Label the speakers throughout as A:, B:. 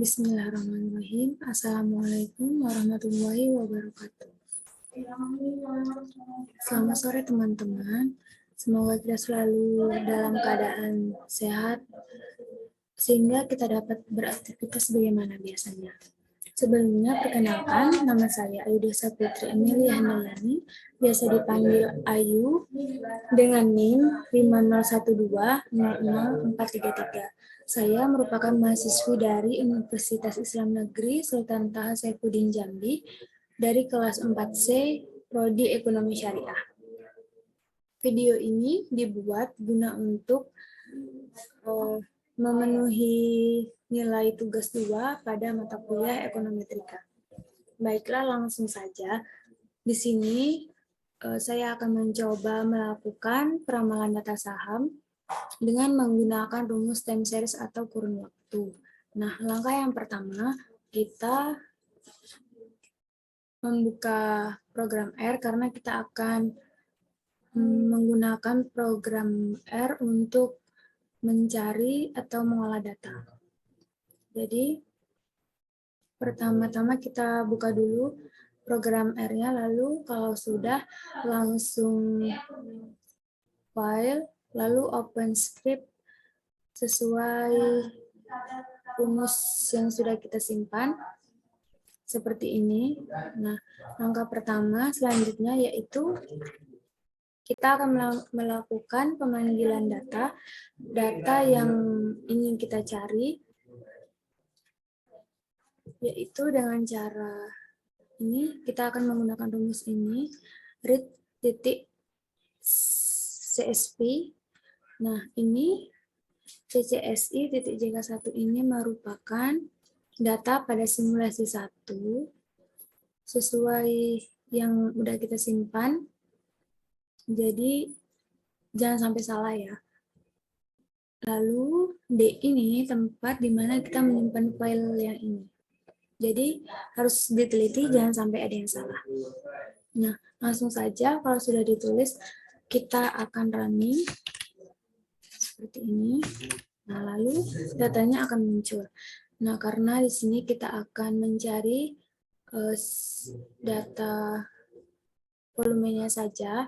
A: Bismillahirrahmanirrahim. Assalamualaikum warahmatullahi wabarakatuh. Selamat sore teman-teman. Semoga kita selalu dalam keadaan sehat sehingga kita dapat beraktivitas sebagaimana biasanya. Sebelumnya, perkenalkan, nama saya Ayuda Saputri Amelia Handayani, biasa dipanggil Ayu, dengan NIM 501200433. Saya merupakan mahasiswi dari Universitas Islam Negeri Sultan Taha Saifuddin Jambi, dari kelas 4C, Prodi Ekonomi Syariah. Video ini dibuat guna untuk memenuhi nilai tugas 2 pada mata kuliah ekonometrika. Baiklah, langsung saja. Di sini saya akan mencoba melakukan peramalan data saham dengan menggunakan rumus time series atau kurun waktu. Nah, langkah yang pertama, kita membuka program R karena kita akan menggunakan program R untuk mencari atau mengolah data. Jadi, pertama-tama kita buka dulu program R-nya, lalu kalau sudah langsung file, lalu open script sesuai rumus yang sudah kita simpan, seperti ini. Nah, langkah pertama selanjutnya yaitu kita akan melakukan pemanggilan data yang ingin kita cari, yaitu dengan cara ini. Kita akan menggunakan rumus ini, read.csv. Nah, ini CCSI.JK1 ini merupakan data pada simulasi 1 sesuai yang udah kita simpan. Jadi jangan sampai salah ya. Lalu D ini tempat di mana kita menyimpan file yang ini. Jadi harus diteliti, jangan sampai ada yang salah. Nah, langsung saja kalau sudah ditulis, kita akan running seperti ini. Nah, lalu datanya akan muncul. Nah, karena di sini kita akan mencari data volumenya saja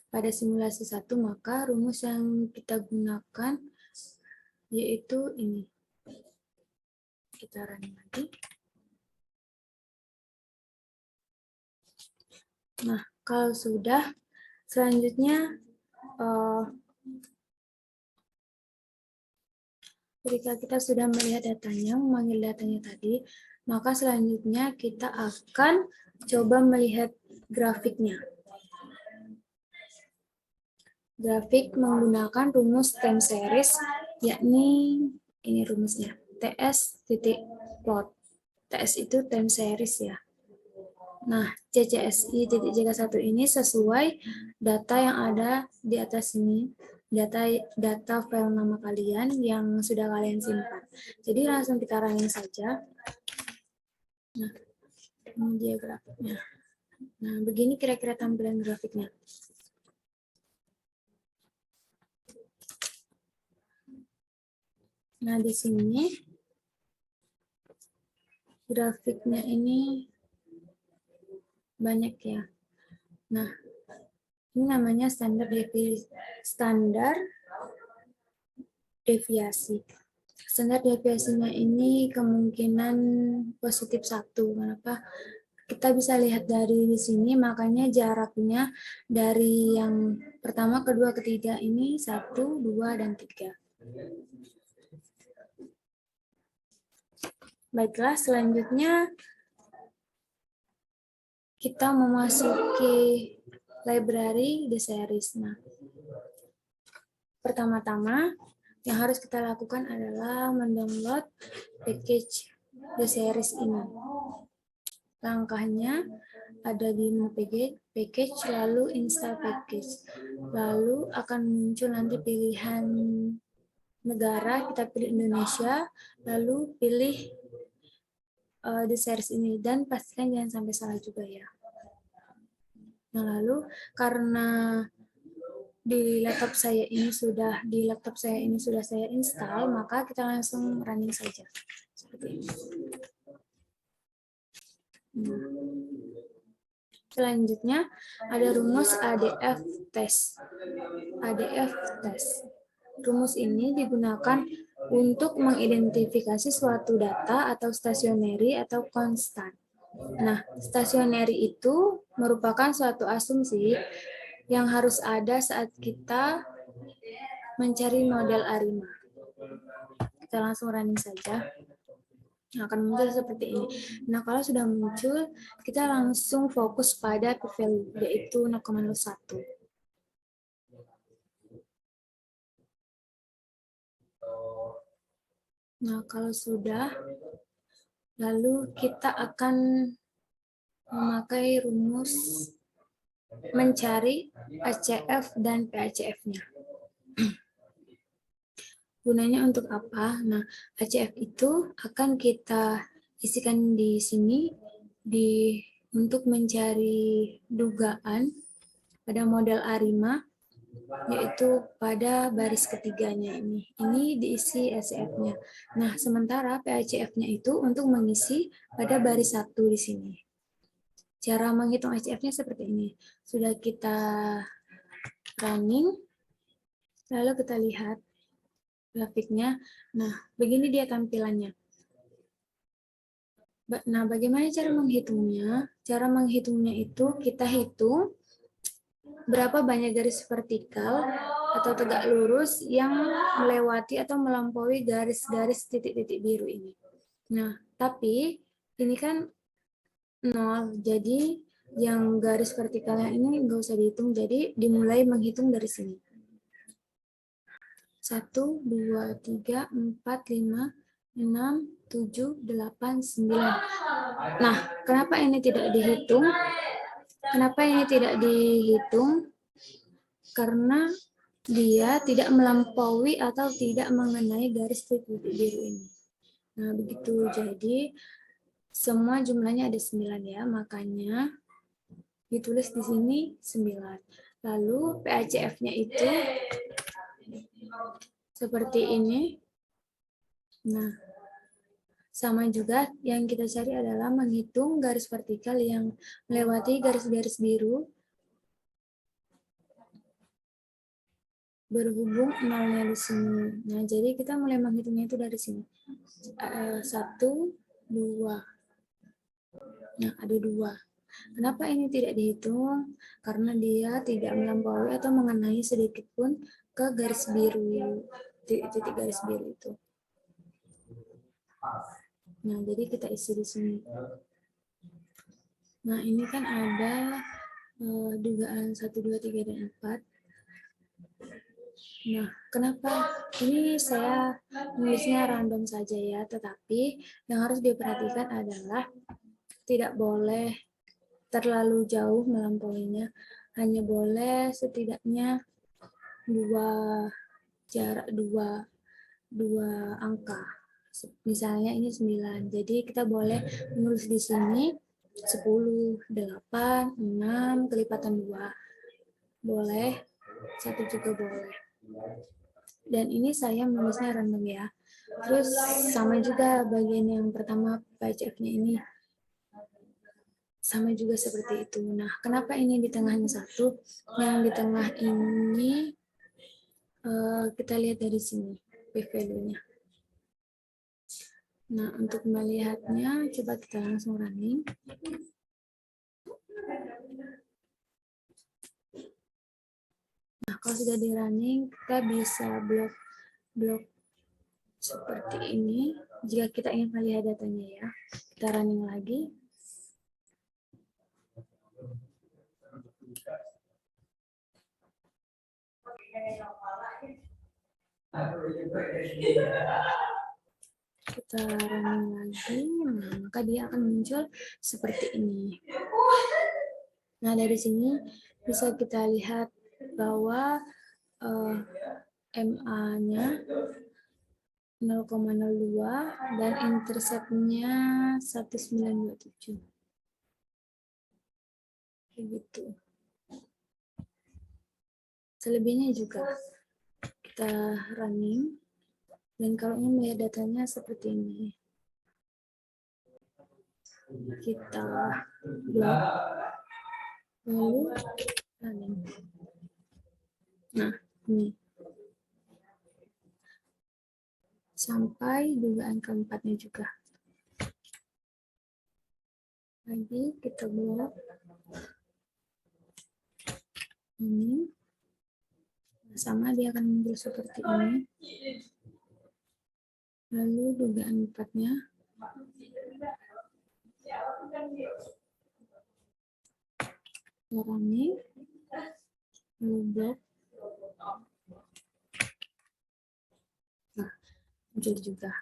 A: pada simulasi 1, maka rumus yang kita gunakan yaitu ini. Kita running lagi. Nah, kalau sudah, selanjutnya ketika kita sudah melihat datanya, memanggil datanya tadi, maka selanjutnya kita akan coba melihat grafiknya. Grafik menggunakan rumus time series, yakni ini rumusnya, TS.plot. TS itu time series ya. Nah, CCSI.JK1 ini sesuai data yang ada di atas ini, data file nama kalian yang sudah kalian simpan. Jadi langsung kita running saja. Nah, ini dia grafiknya. Nah, begini kira-kira tampilan grafiknya. Nah, di sini grafiknya ini banyak ya. Nah, ini namanya standar deviasi. Standar deviasinya ini kemungkinan positif 1. Kenapa? Kita bisa lihat dari di sini, makanya jaraknya dari yang pertama, kedua, ketiga ini 1, 2, dan 3. Baiklah, selanjutnya kita memasuki library the series. Nah, pertama-tama yang harus kita lakukan adalah mendownload package the series ini. Langkahnya ada di menu package, lalu install package. Lalu akan muncul nanti pilihan negara, kita pilih Indonesia, lalu pilih the series ini, dan pastikan jangan sampai salah juga ya. Nah, lalu karena di laptop saya ini sudah saya install, maka kita langsung running saja seperti ini. Selanjutnya ada rumus ADF test. ADF test. Rumus ini digunakan untuk mengidentifikasi suatu data atau stationary atau konstan. Nah, stationary itu merupakan suatu asumsi yang harus ada saat kita mencari model ARIMA. Kita langsung running saja. Akan muncul seperti ini. Nah, kalau sudah muncul, kita langsung fokus pada p-value, yaitu 0,01. Nah, kalau sudah, lalu kita akan memakai rumus mencari HCF dan PHCF-nya. Gunanya untuk apa? Nah, HCF itu akan kita isikan di sini untuk mencari dugaan pada model ARIMA, yaitu pada baris ketiganya ini. Ini diisi HCF-nya. Nah, sementara PHCF-nya itu untuk mengisi pada baris 1 di sini. Cara menghitung HCF-nya seperti ini. Sudah kita running, lalu kita lihat grafiknya. Nah, begini dia tampilannya. Nah, bagaimana cara menghitungnya? Cara menghitungnya itu kita hitung berapa banyak garis vertikal atau tegak lurus yang melewati atau melampaui garis-garis titik-titik biru ini. Nah, tapi ini kan 0, jadi yang garis vertikalnya ini nggak usah dihitung, jadi dimulai menghitung dari sini. 1, 2, 3, 4, 5, 6, 7, 8, 9. Nah, kenapa ini tidak dihitung? Kenapa ini tidak dihitung? Karena dia tidak melampaui atau tidak mengenai garis titik biru ini. Nah, begitu. Jadi, semua jumlahnya ada 9 ya, makanya ditulis di sini 9. Lalu PHCF-nya itu seperti ini. Nah, sama juga yang kita cari adalah menghitung garis vertikal yang melewati garis-garis biru berhubung nolnya di sini. Nah, jadi kita mulai menghitungnya itu dari sini. 1, 2. Nah, ada 2. Kenapa ini tidak dihitung? Karena dia tidak melampaui atau mengenai sedikit pun ke garis biru, titik garis biru itu. Nah, jadi kita isi di sini. Nah, ini kan ada dugaan 1, 2, 3, dan 4. Nah, kenapa? Ini saya nulisnya random saja ya, tetapi yang harus diperhatikan adalah tidak boleh terlalu jauh melampauinya, hanya boleh setidaknya dua angka. Misalnya ini 9, jadi kita boleh menulis di sini 10, 8, 6, kelipatan 2. Boleh, 1 juga boleh. Dan ini saya menulisnya random ya. Terus sama juga bagian yang pertama PHCF-nya ini. Sama juga seperti itu. Nah, kenapa ini di tengahnya 1? Yang di tengah ini kita lihat dari sini p-value-nya. Nah, untuk melihatnya coba kita langsung running. Nah, kalau sudah di running, kita bisa blok seperti ini. Jika kita ingin melihat datanya ya, kita running lagi. Kita running lagi, nah, maka dia akan muncul seperti ini. Nah, dari sini bisa kita lihat bahwa MA-nya 0,02 dan intercept-nya 1927. Begitu. Selebihnya juga kita running, dan kalau ingin melihat datanya seperti ini, kita blok, lalu running. Nah, ini sampai dugaan keempatnya juga. Lagi kita blok ini, sama dia akan muncul seperti ini. Lalu dugaan empatnya running, lalu blok. Nah, muncul juga.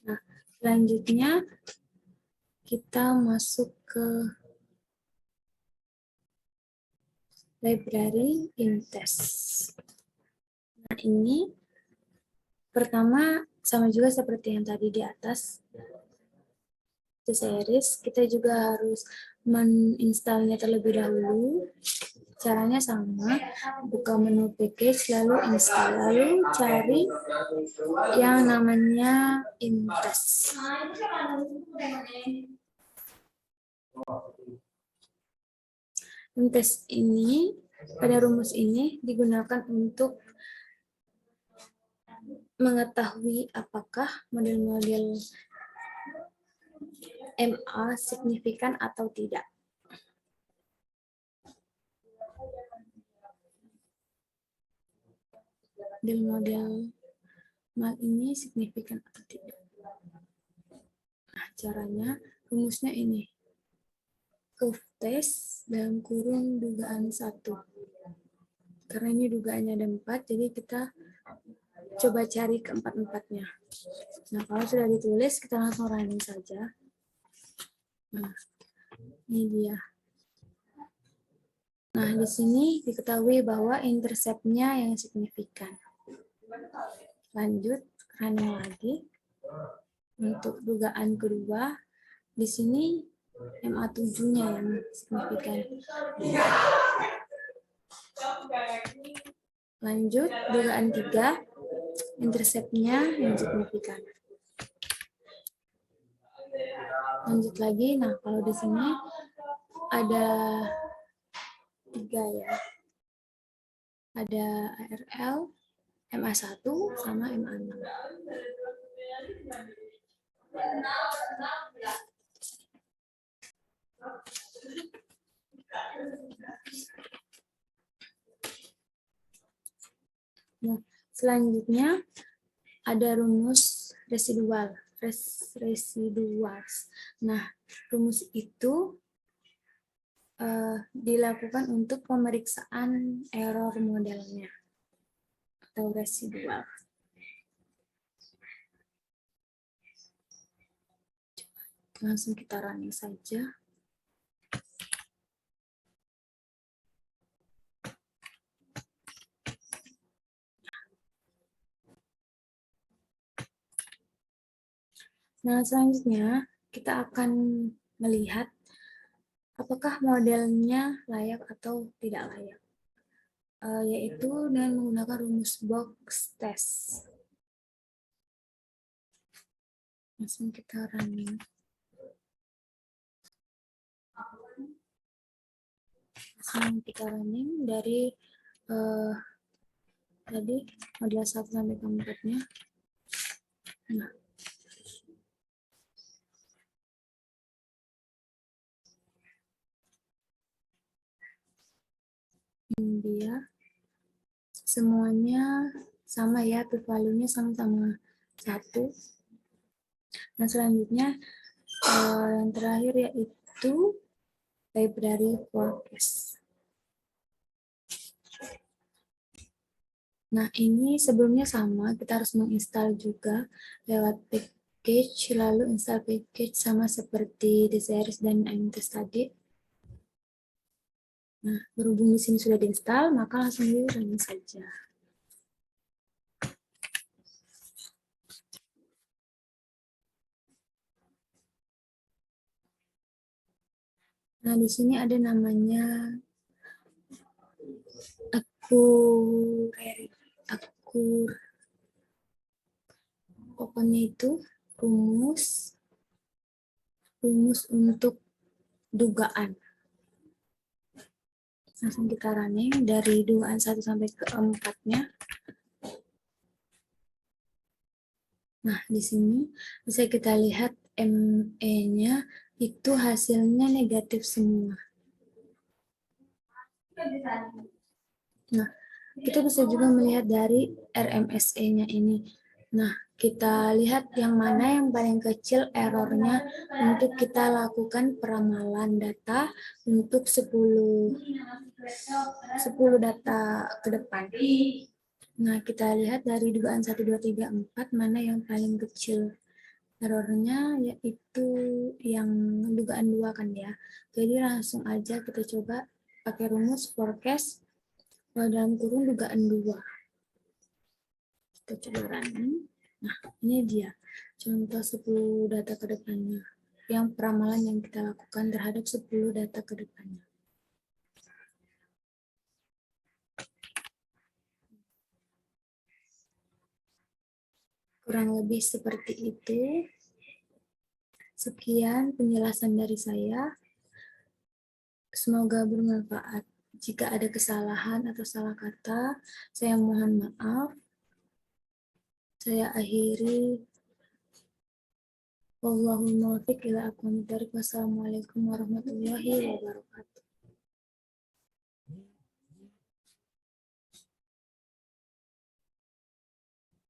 A: Nah, selanjutnya kita masuk ke library InTest. Nah, ini pertama sama juga seperti yang tadi di atas. Series, kita juga harus menginstalnya terlebih dahulu. Caranya sama, buka menu package, lalu install, lalu cari yang namanya InTest. InTest ini, pada rumus ini digunakan untuk mengetahui apakah model-model MA signifikan atau tidak. Model ini signifikan atau tidak. Nah, caranya, rumusnya ini. Curve test dalam kurung dugaan 1. Karena ini dugaannya ada 4, jadi kita coba cari keempat-empatnya. Nah, kalau sudah ditulis, kita langsung running saja. Nah, ini dia. Nah, di sini diketahui bahwa intercept-nya yang signifikan. Lanjut, running lagi. Untuk dugaan kedua, di sini MA7-nya yang signifikan. Lanjut, dugaan 3, intercept-nya yang signifikan. Lanjut lagi, nah kalau di sini ada 3 ya. Ada ARL, MA1, sama MA6. Nah, selanjutnya ada rumus residual. Nah, rumus itu dilakukan untuk pemeriksaan error modelnya atau residual. Langsung kita running saja. Nah, selanjutnya kita akan melihat apakah modelnya layak atau tidak layak, yaitu dengan menggunakan rumus box test. Langsung kita running. Dari tadi model 1 sampai 4-nya. Nah, ini dia. Semuanya sama ya, p-value-nya sama-sama 1. Nah, selanjutnya yang terakhir yaitu library forecast. Nah, ini sebelumnya sama, kita harus menginstal juga lewat package, lalu install package sama seperti the series dan InTest tadi. Nah, berhubung di sini sudah diinstal, maka langsung di running saja. Nah, di sini ada namanya akur pokoknya itu rumus untuk dugaan. Langsung kita running dari dugaan 1 sampai ke 4-nya. Nah, di sini bisa kita lihat ME-nya itu hasilnya negatif semua. Nah, kita bisa juga melihat dari RMSE-nya ini. Nah, kita lihat yang mana yang paling kecil errornya untuk kita lakukan peramalan data untuk 10 data ke depan. Nah, kita lihat dari dugaan 1, 2, 3, 4, mana yang paling kecil errornya, yaitu yang dugaan 2 kan ya. Jadi langsung aja kita coba pakai rumus forecast dalam kurung dugaan 2. Kita coba running. Nah, ini dia contoh 10 data ke depannya. Yang peramalan yang kita lakukan terhadap 10 data ke depannya. Kurang lebih seperti itu. Sekian penjelasan dari saya. Semoga bermanfaat. Jika ada kesalahan atau salah kata, saya mohon maaf. Saya akhiri. Wallahul muwaffiq ila aqwamit thoriq. Wassalamualaikum warahmatullahi wabarakatuh.